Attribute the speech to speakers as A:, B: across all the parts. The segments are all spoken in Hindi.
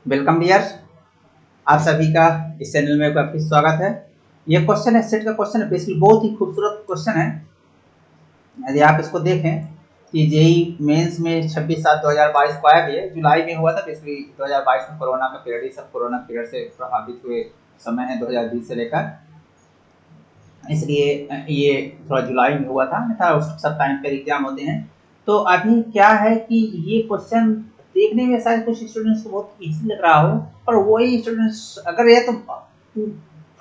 A: वेलकम डियर्स, आप सभी का इस चैनल में काफी स्वागत है। ये क्वेश्चन है सेट का क्वेश्चन है, बेसिकली बहुत ही खूबसूरत क्वेश्चन है। यदि आप इसको देखें कि जेई मेंस में 26/7/2022 को आया भी है, जुलाई में हुआ था। बेसिकली 2022 में कोरोना का पीरियड, ही सब कोरोना पीरियड से प्रभावित हुए समय है 2020 से लेकर, इसलिए ये थोड़ा जुलाई में हुआ था उस सब टाइम पर एग्जाम होते हैं। तो अभी क्या है कि ये क्वेश्चन देखने में शायद कुछ स्टूडेंट्स को बहुत इजी लग रहा हो, पर वही स्टूडेंट्स अगर ये तो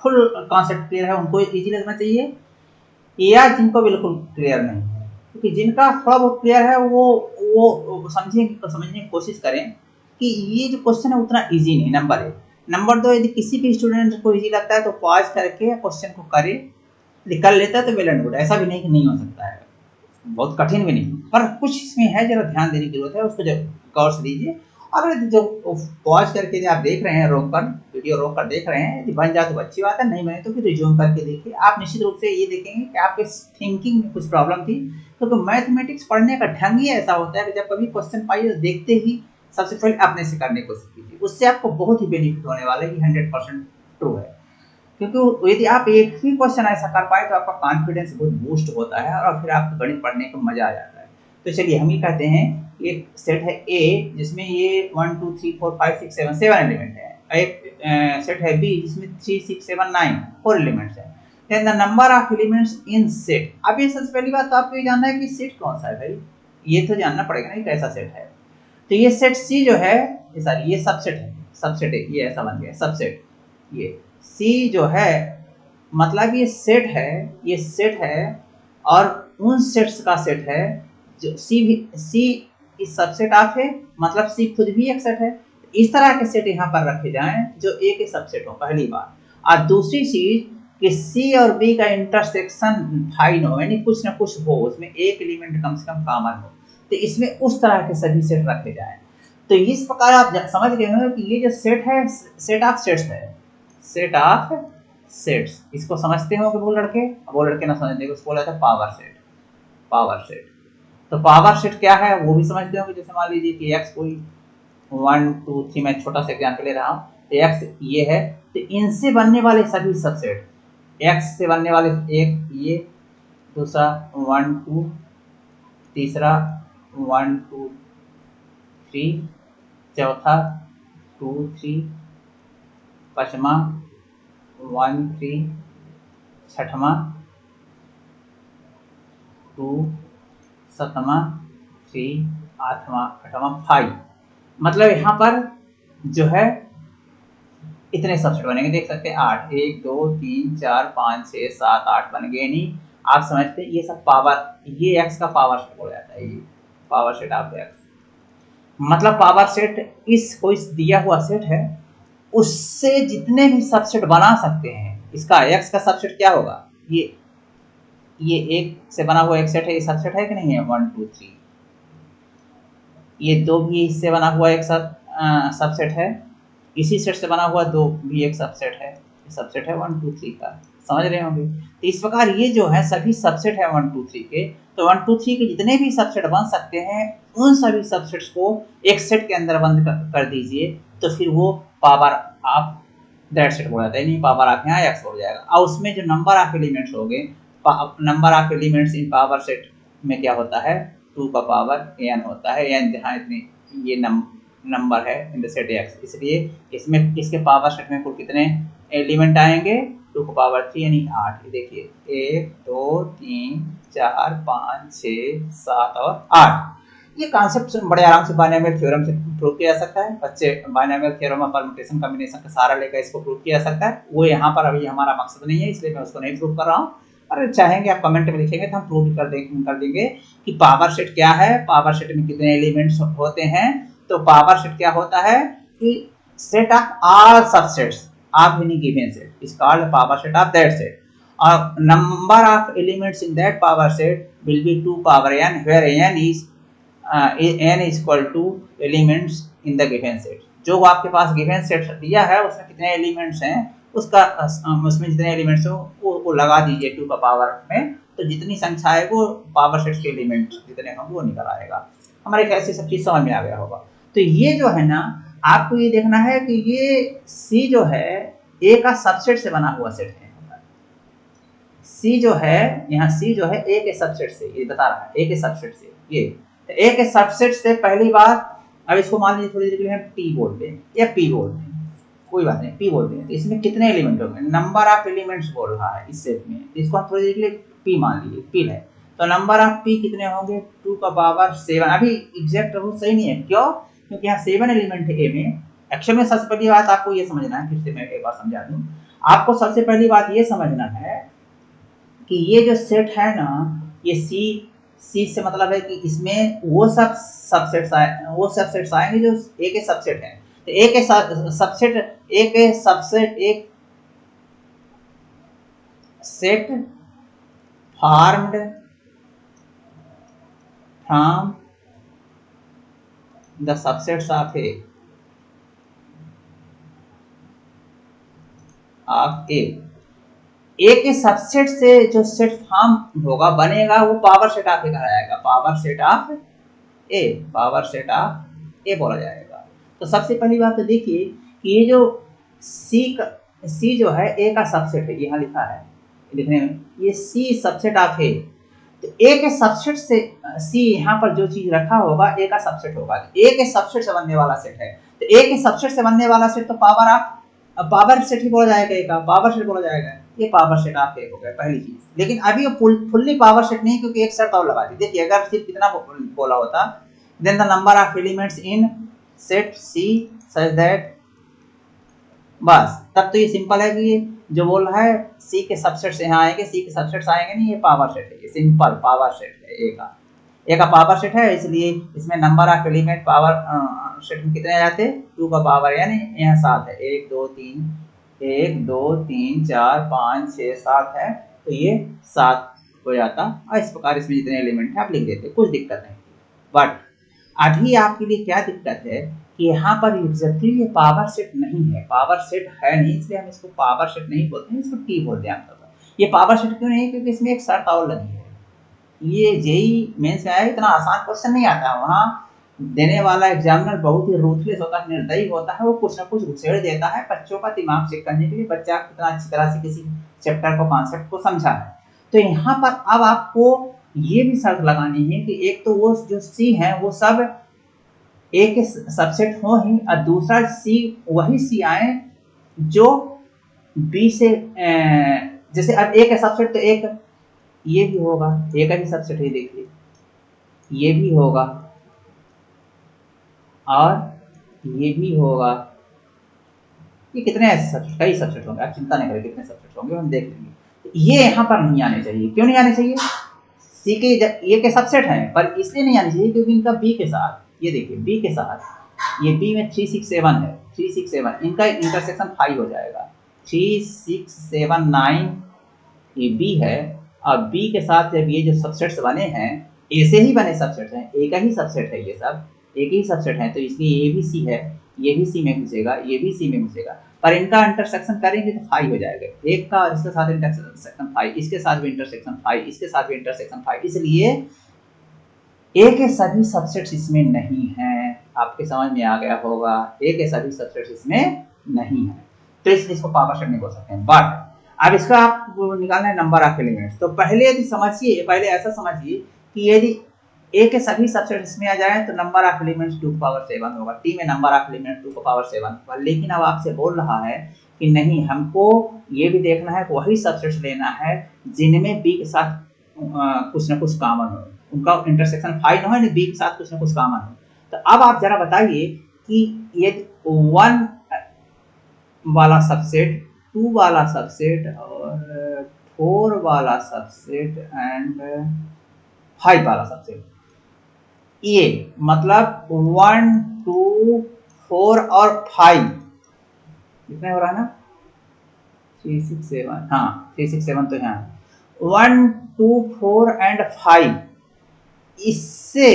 A: फुल कॉन्सेप्ट क्लियर है उनको इजी लगना चाहिए, या जिनको बिल्कुल क्लियर नहीं है। क्योंकि जिनका थोड़ा बहुत क्लियर है वो समझने की कोशिश करें कि ये जो क्वेश्चन है उतना इजी नहीं, नंबर एक। नंबर दो, यदि किसी भी स्टूडेंट को इजी लगता है तो पॉज करके क्वेश्चन को करे, कर लेता है तो वेल एंड गुड। ऐसा भी नहीं कि नहीं हो सकता है, बहुत कठिन भी नहीं, पर कुछ इसमें है जरा ध्यान देने की जरूरत है, उसको जब गौर से दीजिए। और जो पॉज करके जो आप देख रहे हैं, रोक कर वीडियो रोक कर देख रहे हैं, यदि बन जाए तो अच्छी बात है, नहीं बने तो फिर रिज्यूम करके देखिए। आप निश्चित रूप से ये देखेंगे कि आपके थिंकिंग में कुछ प्रॉब्लम थी, क्योंकि मैथमेटिक्स पढ़ने का ढंग ही ऐसा होता है कि जब कभी क्वेश्चन पाइए तो देखते ही सबसे पहले अपने से करने की कोशिश कीजिए, उससे आपको बहुत ही बेनिफिट होने वाला है। 100% ट्रू है, क्योंकि यदि आप एक ही क्वेश्चन ऐसा कर पाए तो आपका कॉन्फिडेंस बहुत बूस्ट होता है और फिर आपको गणित पढ़ने का मजा आ जाता है। तो चलिए हम ही कहते हैं, एक सेट है ए जिसमें ये 1 2 3 4 5 6 7 7 एलिमेंट है। एक सेट है बी जिसमें 3 6 7 9 4 एलिमेंट्स है। Then the number of elements in set. अब ये सबसे पहली बात तो आपको ये जानना है कि सेट कौन सा है भाई, ये तो जानना पड़ेगा ना कैसा सेट है। तो ये सेट सी जो है, सॉरी ये सबसेट है, सबसेट है, ये ऐसा बन गया सबसेट। ये सी जो है मतलब ये सेट है, ये सेट है और उन सेट्स का सेट है जो सी इस सबसेट ऑफ है, मतलब सी खुद भी एक सेट है। इस तरह के सेट यहाँ पर रखे जाएं जो ए के सबसेट हो, पहली बात। और दूसरी चीज कि सी और बी का इंटरसेक्शन फाइन हो, यानी कुछ ना कुछ हो, उसमें एक एलिमेंट कम से कम कॉमन हो, तो इसमें उस तरह के सभी सेट रखे जाएं। तो इस प्रकार आप समझ गए हो कि ये जो सेट है सेट ऑफ सेट्स है, सेट ऑफ सेट्स। इसको समझते हो कि वो लड़के ना समझते, उसको बोला था पावर सेट, पावर सेट। तो पावर सेट क्या है वो भी समझते हो कि जैसे मान लीजिए कि एक्स कोई 1 2 3, मैं छोटा सा एग्जाम्पल ले रहा हूँ, तो एक्स ये है, तो इनसे बनने वाले सभी सबसेट, एक्स से बनने वाले एक ये, दूसरा 1 2, तीसरा 1 2 3, चौथा 2 3, पांचवा 1 3, छठवां 2, सतवां 3, आठवां आठवां 5। मतलब यहाँ पर जो है इतने सबसेट बनेंगे, देख सकते हैं 8, 1 2 3 4 5 6 7 8 बन गए। नहीं आप समझते हैं ये सब पावर, ये एक्स का पावर सेट हो जाता है, ये पावर सेट ऑफ एक्स। मतलब पावर सेट इस कोई दिया हुआ सेट है, उससे जितने भी सबसेट बना सकते हैं। इसका एक्स का सबसेट क्या होगा, ये एक से बना हुआ एक सेट है, ये सबसेट है कि नहीं है 1 2 3। ये दो भी इससे बना हुआ एक सबसेट है, इसी सेट से बना हुआ दो भी एक सबसेट है, सबसेट है 1 2 3 का, समझ रहे होंगे। तो इस प्रकार ये जो है सभी सबसेट है 1 2 3 के। तो 1 2 3 के जितने भी सबसेट बन सकते हैं उन सभी सबसेट्स को एक सेट के अंदर बंद कर दीजिए, तो फिर वो पावर ऑफ दैट सेट हो जाता है, नहीं पावर ऑफ यहाँ एक्स हो जाएगा। और उसमें जो नंबर ऑफ एलिमेंट्स हो गए, number of elements in power set में क्या होता है, 2 का पावर n होता है, n जहाँ इतने ये नंबर है इन द सेट एक्स, इसलिए इसमें इसके पावर सेट में कुल कितने एलिमेंट आएंगे, 2 का पावर 3 यानी 8। ये देखिए 1 2 3 4 5 6 7 और 8। ये कॉन्सेप्ट बड़े आराम से बायनोमियल थ्योरम से प्रूव किया जा सकता है। बच्चे बायनोमियल थ्योरम और परम्यूटेशन कॉम्बिनेशन का सहारा लेकर इसको प्रूव किया जा सकता है। वो यहाँ पर अभी हमारा मकसद नहीं है, इसलिए मैं उसको नहीं प्रूव कर रहा हूँ। अगर चाहेंगे आप कमेंट में लिखेंगे तो हम प्रूव भी कर देंगे कि पावर सेट क्या है, पावर सेट में कितने एलिमेंट्स होते हैं। तो पावर सेट क्या होता है कि set of all subsets of any given set is called power set of that set, और number of elements in that power set will be 2 power n, where n is equal to elements in the given set। जो आपके पास गिवन सेट दिया है उसमें कितने एलिमेंट्स हैं, उसका उसमें जितने एलिमेंट्स हो वो लगा दीजिए 2 का पावर में, तो जितनी संख्या है वो पावर सेट के एलिमेंट जितने होंगे वो निकल आएगा। हमारे ख्याल से सब चीज समझ में आ गया होगा। तो ये जो है ना आपको ये देखना है कि ये सी जो है ए का सबसेट से बना हुआ सेट है। सी जो है यहाँ सी जो है ए के सबसेट से, ये बता रहा है ए के सबसेट से, ये तो ए के सबसेट से पहली बार, अब इसको मान लीजिए थोड़ी देर के लिए हम टी बोल दें या पी बोल दें, कोई बात नहीं, पी बोल दें। तो इसमें कितने एलिमेंट होंगे, नंबर ऑफ एलिमेंट्स बोल रहा है इस सेट में, तो इसको हम थोड़ी देर के लिए पी मान लीजिए, पी है। तो नंबर ऑफ पी कितने होंगे, 2 का पावर 7। अभी एग्जैक्ट रूल सही नहीं है, क्यों, क्योंकि यहाँ 7 एलिमेंट है ए में। एक्चुअल में सबसे पहली बात आपको ये समझना है, फिर से मैं एक बार समझा दूं आपको। सबसे पहली बात ये समझना है कि ये जो सेट है ना, ये सी से मतलब है कि इसमें वो सब सबसेट्स आएंगे जो ए के सबसेट हैं। तो ए के सबसेट एक set formed from the subsets of A के सबसेट से जो सेट फॉर्म होगा बनेगा वो पावर सेट ऑफ ए कहलाएगा, पावर सेट ऑफ ए बोला जाएगा। तो सबसे पहली बात तो देखिए कि ये जो सी जो है ए का सबसेट है, यहाँ लिखा है लिखने में, ये सी सबसेट ऑफ ए। तो ए के सबसेट से सी यहाँ पर जो चीज रखा होगा ए का सबसेट होगा, ए के सबसेट से बनने वाला सेट है। तो ए के सबसेट से बनने वाला सेट तो पावर सेट ही बोला जाएगा, ए का पावर सेट बोला जाएगा। ये पावर सेट ऑफ ए हो गया पहली चीज। लेकिन अभी ये फुल्ली पावर सेट नहीं, क्योंकि एक शर्त और लगा दी। देखिए अगर सिर्फ कितना बोला होता, then the number of elements in set C such that, बस तब तो ये सिंपल है कि जो बोल रहा है सी के सबसेट से यहाँ आएंगे, सी के सबसेट्स आएंगे नहीं, ये पावर सेट है, ये सिंपल पावर सेट है ए का पावर सेट है। इसलिए इसमें number of element power set में कितने आ जाते हैं, 2 का पावर, यानी यहाँ 7 है, 1 2 3 4 5 6 7 है, तो ये 7 हो जाता। और इस प्रकार इसमें जितने एलिमेंट है आप लिख देते, कुछ दिक्कत नहीं। बट अभी आपके लिए क्या दिक्कत है कि यहाँ पर एग्जैक्टली ये पावर सेट नहीं है, पावर सेट है नहीं, इसलिए हम इसको पावर सेट नहीं बोलते हैं, इसको टी बोलते हैं। ये पावर सेट क्यों नहीं, क्योंकि इसमें एक शर्त और लगी है। ये जेई मेंस में आया, इतना आसान क्वेश्चन नहीं आता है, वहाँ देने वाला एग्जामिनर बहुत ही रूथलेस होता है, निर्दयी होता है, वो कुछ ना कुछ घुसेड़ देता है बच्चों का दिमाग चेक करने के लिए, बच्चा कितना अच्छी तरह से किसी चैप्टर को कॉन्सेप्ट को समझा है। तो यहाँ पर अब आपको ये भी शर्त लगानी है कि एक तो वो जो सी है वो सब ए के सबसेट हो ही, और दूसरा सी वही सी आए जो बी से, जैसे अब ए का सबसेट तो एक ये भी होगा, ए का भी सबसेट है, देखिए ये भी होगा और ये भी होगा। ये कितने सबसेट, कई सबसेट होंगे, आप चिंता नहीं करें कितने सबसेट होंगे, हम देख लेंगे। ये यहाँ पर नहीं आने चाहिए, क्यों नहीं आने चाहिए, सी के ए के सबसेट हैं, पर इसलिए नहीं आने चाहिए क्योंकि इनका बी के साथ, ये देखिए बी के साथ, ये बी में 3 6 7 है, 3 6 7 इनका इंटरसेक्शन 5 हो जाएगा, 3 6 7 9 ये बी है। अब बी के साथ जब ये जो सबसेट्स बने हैं, ए से ही बने सबसेट हैं, ए का ही सबसेट है, ये सब एक ही सबसेट है, तो इसलिए ये भी सी है, ये भी सी में घुसेगा, ये भी सी में घुसेगा, पर इनका इंटरसेक्शन करेंगे तो 5 हो जाएगा, एक का इसके साथ इंटरसेक्शन 5, इसके साथ भी इंटरसेक्शन 5, इसके साथ भी इंटरसेक्शन 5, इसलिए ए के सभी सबसेट्स इसमें नहीं हैं। आपके समझ में आ गया होगा, ए के सभी सबसेट्स इसमें नहीं है, तो इसलिए इसको पावर सेट नहीं बोल सकते हैं। बट अब इसका आप निकालना है नंबर ऑफ एलिमेंट्स, तो पहले यदि समझिए, पहले ऐसा समझिए कि यदि ए के सभी सबसेट इसमें आ जाए तो नंबर ऑफ एलिमेंट्स 2 पावर 7 होगा, टी में नंबर ऑफ एलिमेंट्स 2 पावर 7 होगा। लेकिन अब आपसे बोल रहा है कि नहीं, हमको ये भी देखना है कि वही सबसेट्स लेना है जिनमें बी के साथ कुछ ना कुछ कॉमन हो, उनका इंटरसेक्शन 5 हो, बी के साथ कुछ ना कुछ कॉमन हो। तो अब आप जरा बताइए कि ये 1 वाला सबसेट, 2 वाला सबसेट और 4 वाला सबसेट एंड 5 वाला सबसेट, ये मतलब 1 2 4 और 5 कितने हो रहा है ना, 3 6 7, हाँ 3 6 7 तो यहाँ 1 2 4 एंड 5, इससे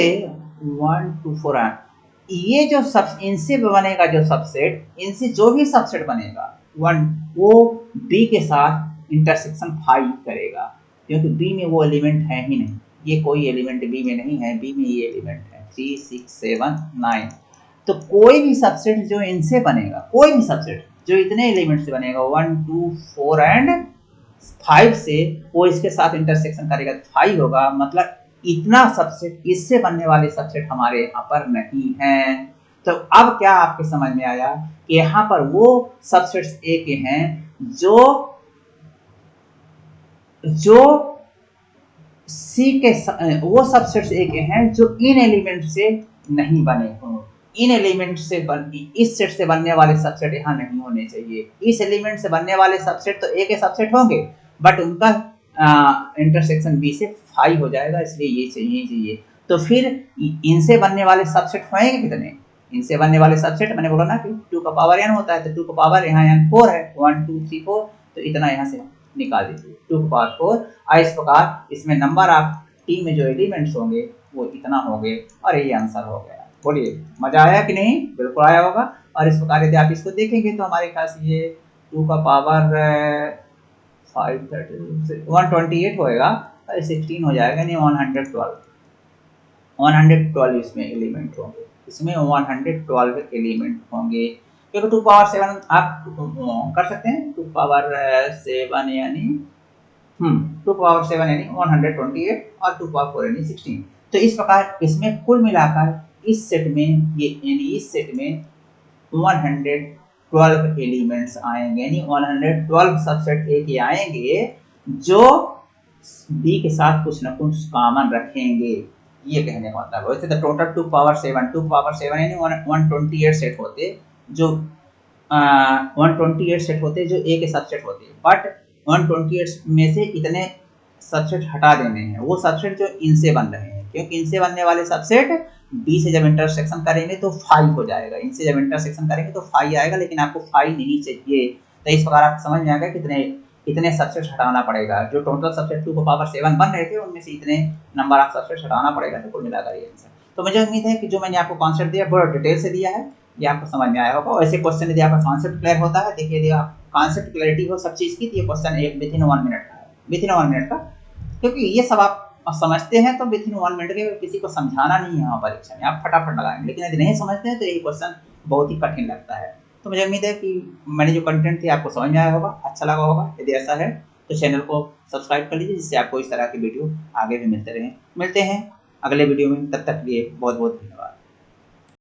A: 1 2 4 8 ये जो सब इनसे बनेगा जो सबसेट, इनसे जो भी सबसेट बनेगा 1 वो बी के साथ इंटरसेक्शन 5 करेगा, क्योंकि बी में वो एलिमेंट है ही नहीं, ये कोई एलिमेंट बी में नहीं है, बी में ये एलिमेंट है 3 6 7 9। तो कोई भी सबसेट जो इनसे बनेगा, कोई भी सबसेट जो इतने एलिमेंट से बनेगा 1 2 4 एंड 5 से, वो इसके साथ इंटरसेक्शन करेगा 5 होगा, मतलब इतना सबसेट इससे बनने वाले सबसेट हमारे यहाँ पर नहीं है। तो अब क्या आपके समझ में आया कि यहाँ पर वो सबसेट्स ए के हैं जो सी के, वो सबसेट्स ए के हैं जो इन एलिमेंट से नहीं बने हों। इन एलिमेंट से इस सेट से बनने वाले सबसेट यहाँ नहीं होने चाहिए। इस एलिमेंट से बनने वाले सबसेट तो ए के सबसेट होंगे, बट उनका इंटरसेक्शन बी से 5 हो जाएगा, इसलिए ये चाहिए। तो फिर इनसे बनने वाले सबसेट होंगे कितने? इनसे बनने वाले सबसेट मैंने बोला ना कि 2 का पावर n होता है, तो 2 का पावर यहाँ n 4 है, 1 2 3 4, तो इतना यहाँ से निकाल दीजिए 2 का पावर 4। और इस प्रकार इसमें नंबर ऑफ टी में जो एलिमेंट्स होंगे वो इतना होंगे, और ये आंसर हो गया। बोलिए मजा आया कि नहीं? बिल्कुल आया होगा। और इस प्रकार यदि आप इसको देखेंगे तो हमारे ख्याल से ये 2 का पावर 128 होएगा, और 16 हो जाएगा, नहीं 112 इसमें एलिमेंट होंगे, इसमें 112 एलिमेंट होंगे, क्योंकि 2 पावर 7 आप कर सकते हैं। 2 पावर 7 यानी 2 पावर 7 यानी 128, और 2 पावर 4 यानी 16। तो इस प्रकार इसमें कुल मिलाकर इस सेट में इस सेट में 112 एलिमेंट्स आएंगे, यानी 112 सबसेट ए के आएंगे जो बी के साथ कुछ न कुछ कॉमन रखेंगे, ये कहने का मतलब। वैसे तो टोटल 2 पावर 7 यानी 128 सेट होते, जो 128 सेट होते जो ए के सबसेट होते, बट 128 में से इतने सबसेट हटा देने हैं, वो सबसेट जो इनसे बन रहे हैं, क्योंकि इनसे बनने वाले सबसेट बी से जब इंटरसेक्शन करेंगे तो 5 हो जाएगा, इनसे जब इंटरसेक्शन करेंगे तो 5 आएगा, लेकिन आपको 5 नहीं चाहिए। तो इस प्रकार आपको समझ में आएगा कितने सबसेट हटाना पड़ेगा। जो टोटल सबसेट 2 पावर 7 बन रहे थे उनमें से इतने नंबर ऑफ सबसेट हटाना पड़ेगा, तो कुल मिलाकर ये आंसर। तो मुझे उम्मीद है कि जो मैंने आपको कॉन्सेप्ट दिया बड़ा डिटेल से दिया है, ये आपको समझ में आया होगा। ऐसे क्वेश्चन यदि आपका कॉन्सेप्ट क्लियर होता है, देखिए यदि आप कॉन्सेप्ट क्लैरिटी हो सब चीज़ की, तो ये क्वेश्चन विथिन 1 मिनट का है, विथिन 1 मिनट का, क्योंकि ये सब आप समझते हैं तो विथिन 1 मिनट के किसी को समझाना नहीं है वहाँ परीक्षा में, आप फटाफट लगाएंगे। लेकिन यदि नहीं समझते हैं तो ये क्वेश्चन बहुत ही कठिन लगता है। तो मुझे उम्मीद है कि मैंने जो कंटेंट थी आपको समझ में आया होगा, अच्छा लगा होगा। यदि ऐसा है तो चैनल को सब्सक्राइब कर लीजिए, जिससे आपको इस तरह की वीडियो आगे भी मिलते हैं अगले वीडियो में। तब तक के लिए बहुत बहुत धन्यवाद।